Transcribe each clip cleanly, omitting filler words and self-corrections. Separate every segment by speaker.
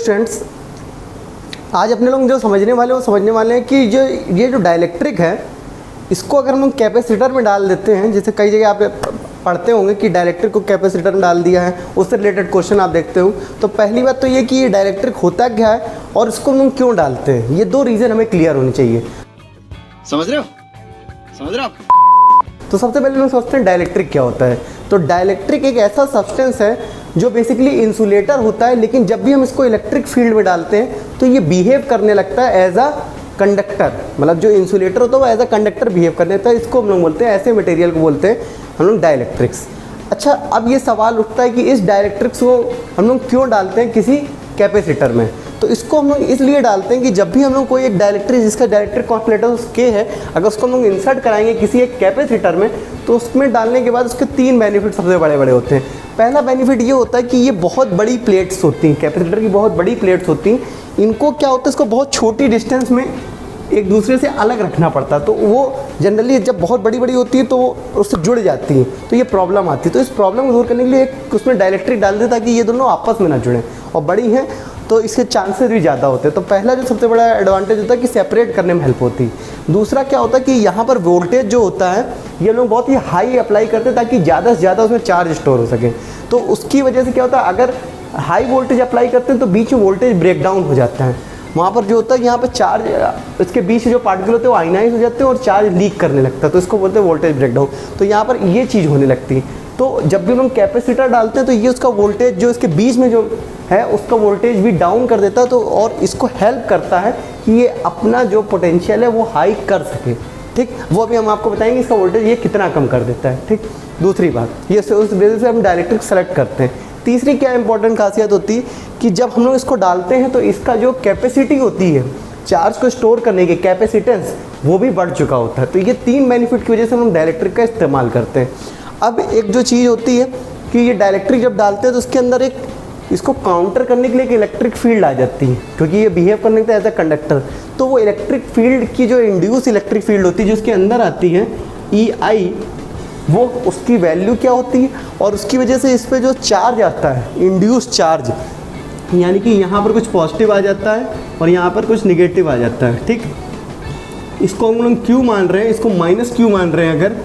Speaker 1: Students, आज अपने लोग जो समझने वाले हैं कि ये जो डाइलेक्ट्रिक है इसको अगर हम लोग कैपेसिटर में डाल देते हैं, जैसे कई जगह आप पढ़ते होंगे कि डाइलेक्ट्रिक को कैपेसिटर में डाल दिया है, उससे रिलेटेड क्वेश्चन आप देखते हो। तो पहली बात तो ये कि ये डाइलेक्ट्रिक होता क्या है और इसको हम लोग क्यों डालते हैं, ये दो रीज़न हमें क्लियर होनी चाहिए। समझ रहे हो? तो सबसे पहले लोग सोचते हैं डाइलेक्ट्रिक क्या होता है। तो डाइलेक्ट्रिक एक ऐसा सब्सटेंस है जो बेसिकली इंसुलेटर होता है, लेकिन जब भी हम इसको इलेक्ट्रिक फील्ड में डालते हैं तो ये बिहेव करने लगता है एज अ कंडक्टर। मतलब जो इंसुलेटर होता है वो एज अ कंडक्टर बिहेव करने लगता है। इसको हम लोग बोलते हैं, ऐसे मटेरियल को बोलते हैं हम लोग डाइलेक्ट्रिक्स। अच्छा, अब ये सवाल उठता है कि इस डाइलेक्ट्रिक्स को हम लोग क्यों डालते हैं किसी कैपेसिटर में। तो इसको हम लोग इसलिए डालते हैं कि जब भी हम लोग कोई एक डाइलेक्ट्रिक जिसका डाइलेक्ट्रिक कॉन्स्टेंट के है, अगर उसको हम लोग इंसर्ट कराएंगे किसी एक कैपेसिटर में, तो उसमें डालने के बाद उसके तीन बेनिफिट सबसे बड़े बड़े होते हैं। पहला बेनिफिट ये होता है कि ये बहुत बड़ी प्लेट्स होती हैं, कैपेसिटर की बहुत बड़ी प्लेट्स होती हैं। इनको क्या होता है, इसको बहुत छोटी डिस्टेंस में एक दूसरे से अलग रखना पड़ता है। तो वो जनरली जब बहुत बड़ी बड़ी होती है तो वो उससे जुड़ जाती हैं, तो ये प्रॉब्लम आती है। तो इस प्रॉब्लम को दूर करने के लिए एक उसमें डाइलेक्ट्रिक डाल दें ताकि ये दोनों आपस में ना जुड़ें, और बड़ी हैं तो इसके चांसेस भी ज़्यादा होते हैं। तो पहला जो सबसे बड़ा एडवांटेज होता है कि सेपरेट करने में हेल्प होती है। दूसरा क्या होता है कि यहाँ पर वोल्टेज जो होता है ये लोग बहुत ही हाई अप्लाई करते हैं ताकि ज़्यादा से ज़्यादा उसमें चार्ज स्टोर हो सके। तो उसकी वजह से क्या होता है, अगर हाई वोल्टेज अप्लाई करते हैं तो बीच में वोल्टेज ब्रेकडाउन हो जाता है। वहाँ पर जो होता है यहाँ पर चार्ज इसके बीच जो पार्टिकल होते हैं वो आयनाइज हो जाते हैं और चार्ज लीक करने लगता है, तो इसको बोलते हैं वोल्टेज ब्रेकडाउन। तो यहाँ पर ये चीज़ होने लगती है। तो जब भी हम कैपेसिटर डालते हैं तो ये उसका वोल्टेज जो इसके बीच में जो है उसका वोल्टेज भी डाउन कर देता है, तो और इसको हेल्प करता है कि ये अपना जो पोटेंशियल है वो हाई कर सके। ठीक, वो अभी हम आपको बताएंगे इसका वोल्टेज ये कितना कम कर देता है। ठीक, दूसरी बात ये उस बेसिस से हम डाइलेक्ट्रिक सेलेक्ट करते हैं। तीसरी क्या इंपॉर्टेंट खासियत होती है कि जब हम लोग इसको डालते हैं तो इसका जो कैपेसिटी होती है चार्ज को स्टोर करने की कैपेसिटेंस वो भी बढ़ चुका होता है। तो ये तीन बेनिफिट की वजह से हम लोग डाइलेक्ट्रिक का इस्तेमाल करते हैं। अब एक जो चीज़ होती है कि ये डाइलेक्ट्रिक जब डालते हैं तो उसके अंदर एक इसको काउंटर करने के लिए एक इलेक्ट्रिक फील्ड आ जाती है, क्योंकि ये बिहेव करने लगता है एज अ कंडक्टर। तो वो इलेक्ट्रिक फील्ड की जो इंड्यूस इलेक्ट्रिक फील्ड होती है जो उसके अंदर आती है EI, वो उसकी वैल्यू क्या होती है और उसकी वजह से इस पर जो चार्ज आता है इंड्यूस चार्ज, यानी कि यहाँ पर कुछ पॉजिटिव आ जाता है और यहाँ पर कुछ निगेटिव आ जाता है। ठीक, इसको हम लोग Q मान रहे हैं, इसको माइनस Q मान रहे हैं। अगर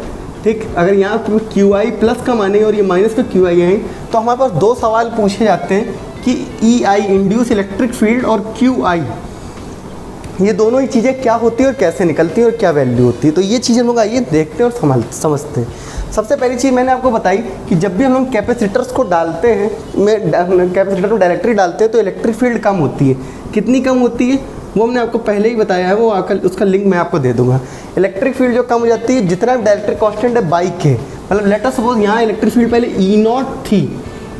Speaker 1: ठीक, अगर यहाँ QI प्लस का मानेंगे और ये माइनस का QI है, तो हमारे पास दो सवाल पूछे जाते हैं कि EI इंड्यूस इलेक्ट्रिक फील्ड और QI ये दोनों ही चीज़ें क्या होती है और कैसे निकलती है और क्या वैल्यू होती है। तो ये चीज़ें हम लोग आइए देखते हैं और समझते हैं। सबसे पहली चीज़ मैंने आपको बताई कि जब भी हम लोग कैपेसिटर्स को डालते हैं, कैपेसिटर में डायरेक्टली डालते हैं तो इलेक्ट्रिक फील्ड कम होती है। कितनी कम होती है वो हमने आपको पहले ही बताया है, वो आकर उसका लिंक मैं आपको दे दूंगा। इलेक्ट्रिक फील्ड जो कम हो जाती है जितना डाइलेक्ट्रिक कांस्टेंट है बाई के, मतलब लेट अस सपोज यहाँ इलेक्ट्रिक फील्ड पहले E0 थी,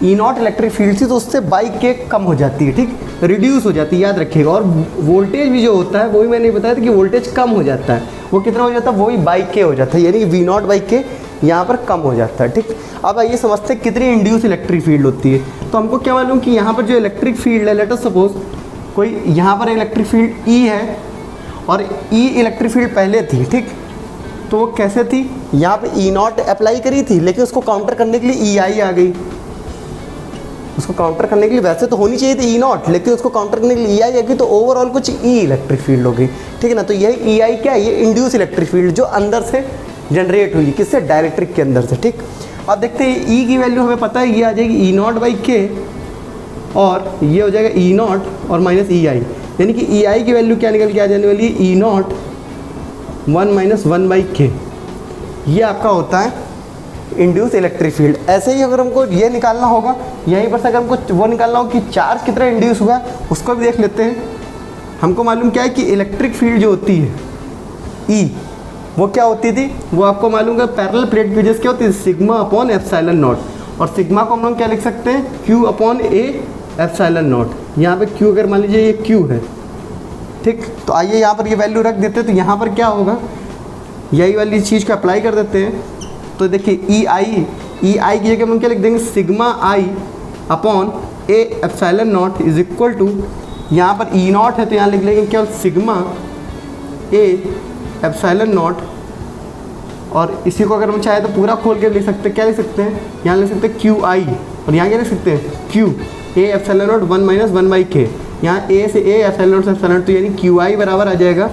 Speaker 1: E0 इलेक्ट्रिक फील्ड थी, तो उससे बाई के कम हो जाती है। ठीक, रिड्यूस हो जाती है, याद रखिएगा। और वोल्टेज भी जो होता है वो भी मैंने बताया था कि वोल्टेज कम हो जाता है। वो कितना हो जाता है, वो भी बाई के हो जाता है, यानी V0 बाई के यहाँ पर कम हो जाता है। ठीक, अब आइए समझते हैं कितनी इंड्यूस इलेक्ट्रिक फील्ड होती है। तो हमको क्या मालूम कि यहाँ पर जो इलेक्ट्रिक फील्ड है, लेट अस सपोज कोई यहाँ पर इलेक्ट्रिक फील्ड E है और E इलेक्ट्रिक फील्ड पहले थी। ठीक, तो वो कैसे थी, यहाँ पे E0 अप्लाई करी थी, लेकिन उसको काउंटर करने के लिए EI आ गई। उसको काउंटर करने के लिए वैसे तो होनी चाहिए थी E0, लेकिन उसको काउंटर करने के लिए EI आ गई, तो ओवरऑल कुछ E इलेक्ट्रिक फील्ड हो गई। ठीक है ना। तो यही EI क्या है, ये इंड्यूस इलेक्ट्रिक फील्ड जो अंदर से जनरेट हुई, किससे, डाइलेक्ट्रिक के अंदर से। ठीक, अब देखते हैं E की वैल्यू हमें पता है, ये आ जाएगी E0 बाई के और ये हो जाएगा E0 और माइनस EI, यानी कि EI की वैल्यू क्या निकल के आ जाने वाली है, E0 1 माइनस 1 बाई के। ये आपका होता है इंड्यूस इलेक्ट्रिक फील्ड। ऐसे ही अगर हमको ये निकालना होगा, यहीं पर से अगर हमको वो निकालना हो कि चार्ज कितना इंड्यूस हुआ है, उसको भी देख लेते हैं। हमको मालूम क्या है कि इलेक्ट्रिक फील्ड जो होती है E, वो क्या होती थी, वो आपको मालूम है पैरेलल प्लेट की वजह से क्या होती है, सिग्मा अपॉन एप्सिलॉन नॉट। और सिग्मा को हम लोग क्या लिख सकते हैं, Q upon A epsilon not. यहाँ पे Q अगर मान लीजिए ये Q है। ठीक, तो आइए यहाँ पर ये वैल्यू रख देते हैं, तो यहाँ पर क्या होगा, यही वाली चीज़ को अप्लाई कर देते हैं। तो देखिए EI की जगह हम क्या लिख देंगे, sigma I upon A epsilon naught is equal to, यहाँ पर E0 है तो यहाँ लिख लेंगे क्या, सिग्मा A एप्सिलॉन नॉट। और इसी को अगर हम चाहे तो पूरा खोल के लिख सकते हैं, क्या लिख सकते हैं, यहाँ लिख सकते हैं QI और यहाँ क्या लिख सकते हैं, Q A epsilon not 1 minus 1 by के। यहाँ ए से ए एप्सिलॉन से एप्सिलॉन, तो यानी क्यू आई बराबर आ जाएगा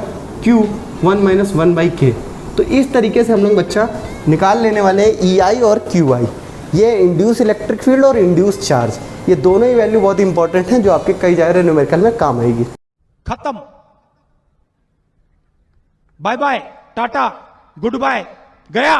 Speaker 1: क्यू 1 माइनस 1/k। तो इस तरीके से हम लोग बच्चा निकाल लेने वाले हैं ई आई और क्यू आई। ये इंड्यूस इलेक्ट्रिक फील्ड और इंड्यूस चार्ज, ये दोनों ही वैल्यू बहुत इंपॉर्टेंट हैं जो आपके कई जगह न्यूमेरिकल में काम आएगी।
Speaker 2: खत्म, bye bye, tata, goodbye, गया।